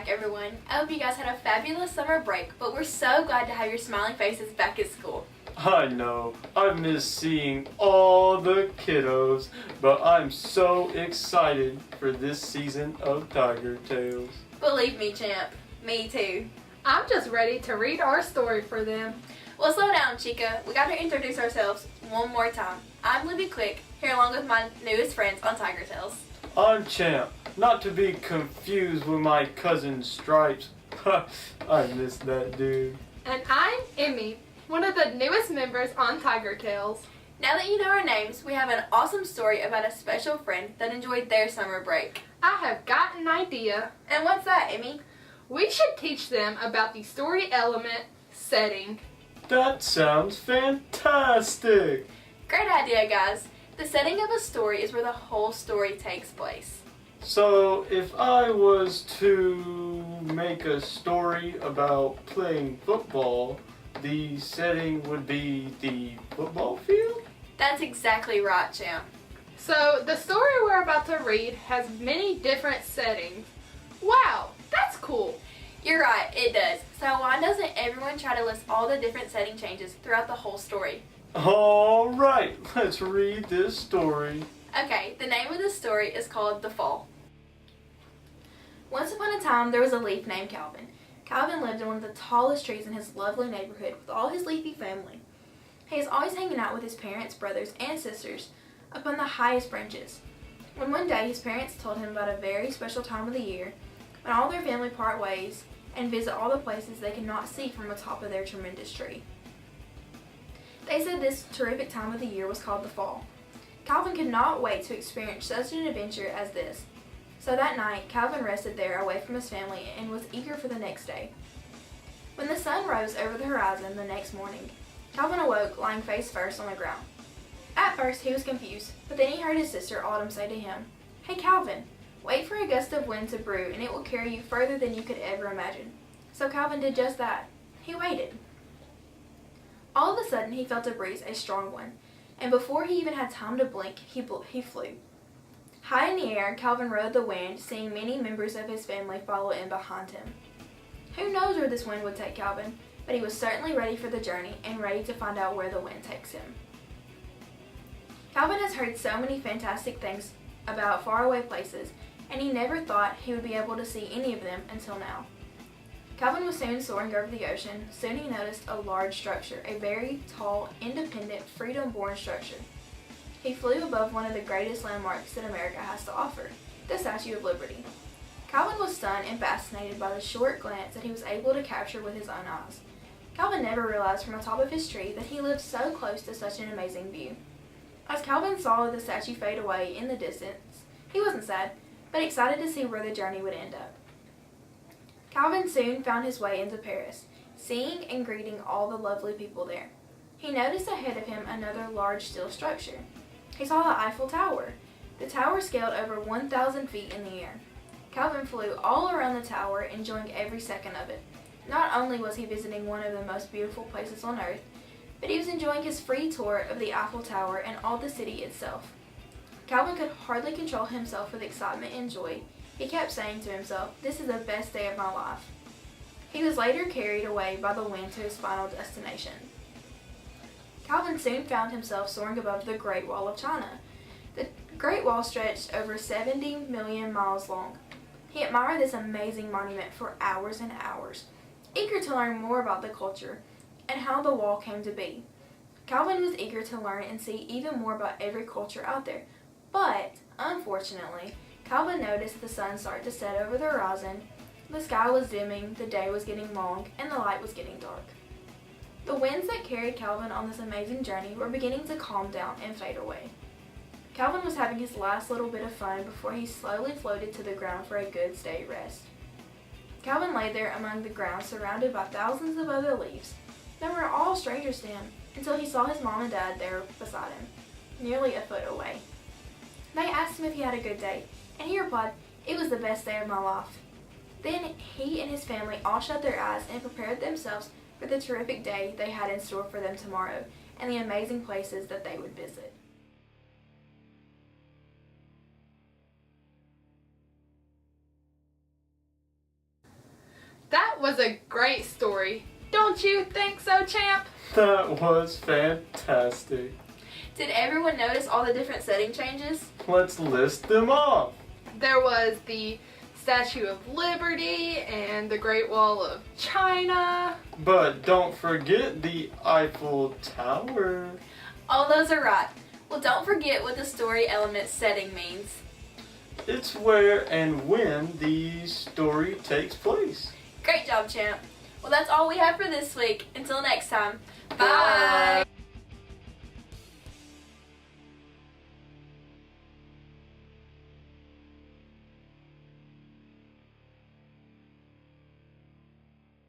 back, everyone. I hope you guys had a fabulous summer break, but we're so glad to have your smiling faces back at school. I know, I miss seeing all the kiddos, but I'm so excited for this season of Tiger Tales. Believe me, champ. Me too. I'm just ready to read our story for them. Well, slow down, Chica. We got to introduce ourselves one more time. I'm Libby Quick, here along with my newest friends on Tiger Tales. I'm Champ, not to be confused with my cousin Stripes. I miss that dude. And I'm Emmy, one of the newest members on Tiger Tales. Now that you know our names, we have an awesome story about a special friend that enjoyed their summer break. I have got an idea. And what's that, Emmy? We should teach them about the story element setting. That sounds fantastic! Great idea, guys. The setting of a story is where the whole story takes place. So, if I was to make a story about playing football, the setting would be the football field? That's exactly right, champ. So, the story we're about to read has many different settings. Wow, that's cool. You're right, it does. So why doesn't everyone try to list all the different setting changes throughout the whole story? Alright, let's read this story. Okay, the name of the story is called The Fall. Once upon a time, there was a leaf named Calvin. Calvin lived in one of the tallest trees in his lovely neighborhood with all his leafy family. He is always hanging out with his parents, brothers, and sisters up on the highest branches. When one day his parents told him about a very special time of the year when all their family part ways and visit all the places they cannot see from the top of their tremendous tree. They said this terrific time of the year was called the fall. Calvin could not wait to experience such an adventure as this. So that night, Calvin rested there away from his family and was eager for the next day. When the sun rose over the horizon the next morning, Calvin awoke lying face first on the ground. At first, he was confused, but then he heard his sister Autumn say to him, "Hey Calvin, wait for a gust of wind to brew and it will carry you further than you could ever imagine." So Calvin did just that. He waited. All of a sudden he felt a breeze, a strong one, and before he even had time to blink, he flew. High in the air, Calvin rode the wind, seeing many members of his family follow in behind him. Who knows where this wind would take Calvin, but he was certainly ready for the journey and ready to find out where the wind takes him. Calvin has heard so many fantastic things about faraway places, and he never thought he would be able to see any of them until now. Calvin was soon soaring over the ocean. Soon he noticed a large structure, a very tall, independent, freedom-born structure. He flew above one of the greatest landmarks that America has to offer, the Statue of Liberty. Calvin was stunned and fascinated by the short glance that he was able to capture with his own eyes. Calvin never realized from the top of his tree that he lived so close to such an amazing view. As Calvin saw the statue fade away in the distance, he wasn't sad, but excited to see where the journey would end up. Calvin soon found his way into Paris, seeing and greeting all the lovely people there. He noticed ahead of him another large steel structure. He saw the Eiffel Tower. The tower scaled over 1,000 feet in the air. Calvin flew all around the tower, enjoying every second of it. Not only was he visiting one of the most beautiful places on earth, but he was enjoying his free tour of the Eiffel Tower and all the city itself. Calvin could hardly control himself with excitement and joy. He kept saying to himself, "This is the best day of my life." He was later carried away by the wind to his final destination. Calvin soon found himself soaring above the Great Wall of China. The Great Wall stretched over 70 million miles long. He admired this amazing monument for hours and hours, eager to learn more about the culture and how the wall came to be. Calvin was eager to learn and see even more about every culture out there, but unfortunately, Calvin noticed the sun start to set over the horizon, the sky was dimming, the day was getting long, and the light was getting dark. The winds that carried Calvin on this amazing journey were beginning to calm down and fade away. Calvin was having his last little bit of fun before he slowly floated to the ground for a good steady rest. Calvin lay there among the ground surrounded by thousands of other leaves. They were all strangers to him until he saw his mom and dad there beside him, nearly a foot away. They asked him if he had a good day, and he replied, "It was the best day of my life." Then he and his family all shut their eyes and prepared themselves for the terrific day they had in store for them tomorrow and the amazing places that they would visit. That was a great story. Don't you think so, Champ? That was fantastic. Did everyone notice all the different setting changes? Let's list them off. There was the Statue of Liberty and the Great Wall of China. But don't forget the Eiffel Tower. All those are right. Well, don't forget what the story element setting means. It's where and when the story takes place. Great job, Champ. Well, that's all we have for this week. Until next time, Bye. bye.